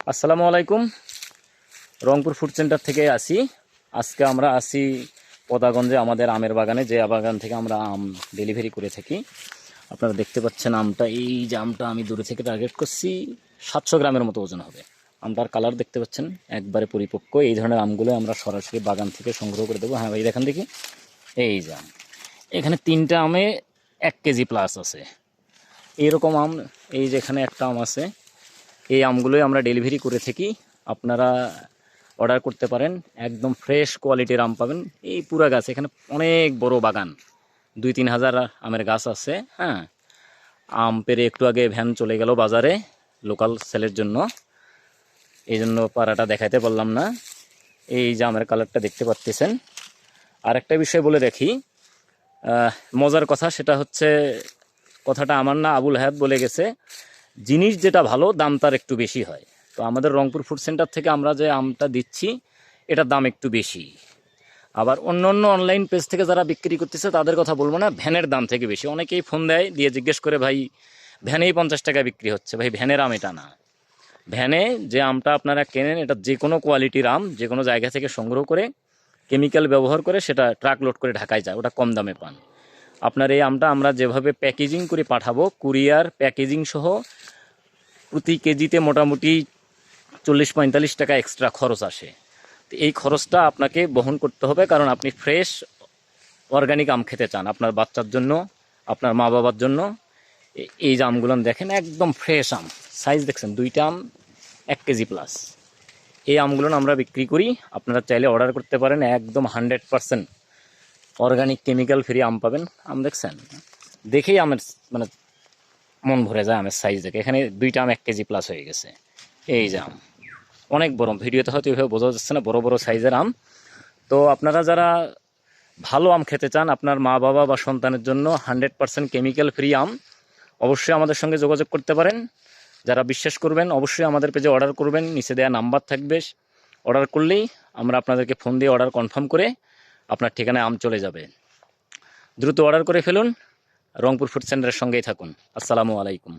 আসসালামু আলাইকুম। Rangpur food centre থেকে আসি। আজকে আমরা আসি পদাগঞ্জে আমাদের আমের বাগানে, যে বাগান থেকে আমরা আম ডেলিভারি করে থাকি। আপনারা দেখতে পাচ্ছেন আমটা, এই যে আমটা আমি দূরে থেকে টার্গেট করছি, 700 গ্রামের মতো ওজন হবে। আমটার কালার দেখতে পাচ্ছেন একবারে পরিপক্ক। এই ধরনের আমগুলো আমরা সরাসরি বাগান থেকে সংগ্রহ করে দেবো। হ্যাঁ ভাই, দেখেন দেখি, এই যে আম, এখানে 3টা আমে 1 কেজি প্লাস আছে। এইরকম আম, এই যে এখানে একটা আম আছে। এই আমগুলোই আমরা ডেলিভারি করে থাকি। আপনারা অর্ডার করতে পারেন, একদম ফ্রেশ কোয়ালিটির আম পাবেন। এই পুরা গাছ, এখানে অনেক বড় বাগান, 2-3 হাজার আমের গাছ আছে। হ্যাঁ, আম পেরে একটু আগে ভ্যান চলে গেল বাজারে লোকাল সেলের জন্য, এই জন্য পাড়াটা দেখাইতে পারলাম না। এই যে আমের কালারটা দেখতে পাচ্ছেন। আর একটা বিষয় বলে রাখি, মজার কথা, সেটা হচ্ছে, কথাটা আমার না, আবুল হায়াত বলে গেছে, জিনিস যেটা ভালো দাম তার একটু বেশি হয়। তো আমাদের রংপুর ফুড সেন্টার থেকে আমরা যে আমটা দিচ্ছি, এটার দাম একটু বেশি। আবার অন্য অন্য অনলাইন পেজ থেকে যারা বিক্রি করতেছে তাদের কথা বলবো না, ভ্যানের দাম থেকে বেশি। অনেকেই ফোন দেয়, দিয়ে জিজ্ঞেস করে, ভাই ভ্যানেই 50 টাকা বিক্রি হচ্ছে। ভাই ভ্যানের আম এটা না। ভ্যানে যে আমটা আপনারা কেনেন, এটা যে কোনো কোয়ালিটির আম, যে কোনো জায়গা থেকে সংগ্রহ করে কেমিক্যাল ব্যবহার করে সেটা ট্রাক লোড করে ঢাকায় যায়, ওটা কম দামে পান। আপনার এই আমটা আমরা যেভাবে প্যাকেজিং করে পাঠাবো, কুরিয়ার প্যাকেজিং সহ, প্রতি কেজিতে মোটামুটি 40-45 টাকা এক্সট্রা খরচ আসে। তো এই খরচটা আপনাকে বহন করতে হবে, কারণ আপনি ফ্রেশ অর্গানিক আম খেতে চান আপনার বাচ্চার জন্য, আপনার মা বাবার জন্য। এই যে আমগুলো দেখেন, একদম ফ্রেশ আম, সাইজ দেখছেন, 2টা আম 1 কেজি প্লাস। এই আমগুলো আমরা বিক্রি করি। আপনারা চাইলে অর্ডার করতে পারেন, একদম 100% অর্গানিক কেমিক্যাল ফ্রি আম পাবেন। আম দেখছেন, দেখেই আমের মানে মন ভরে যায় আমের সাইজ দেখে। এখানে 2টা আম 1 কেজি প্লাস হয়ে গেছে। এই যে আম অনেক বড়, ভিডিওতে হয়তো এভাবে বোঝা যাচ্ছে না, বড় বড় সাইজের আম। তো আপনারা যারা ভালো আম খেতে চান আপনার মা বাবা বা সন্তানের জন্য, 100% কেমিক্যাল ফ্রি আম, অবশ্যই আমাদের সঙ্গে যোগাযোগ করতে পারেন। যারা বিশ্বাস করবেন অবশ্যই আমাদের পেজে অর্ডার করবেন, নিচে দেওয়া নাম্বার থাকবে। অর্ডার করলেই আমরা আপনাদেরকে ফোন দিয়ে অর্ডার কনফার্ম করে আপনার ঠিকানায় আম চলে যাবে। দ্রুত অর্ডার করে ফেলুন। রংপুর ফুড সেন্টারের সঙ্গেই থাকুন। আসসালামু আলাইকুম।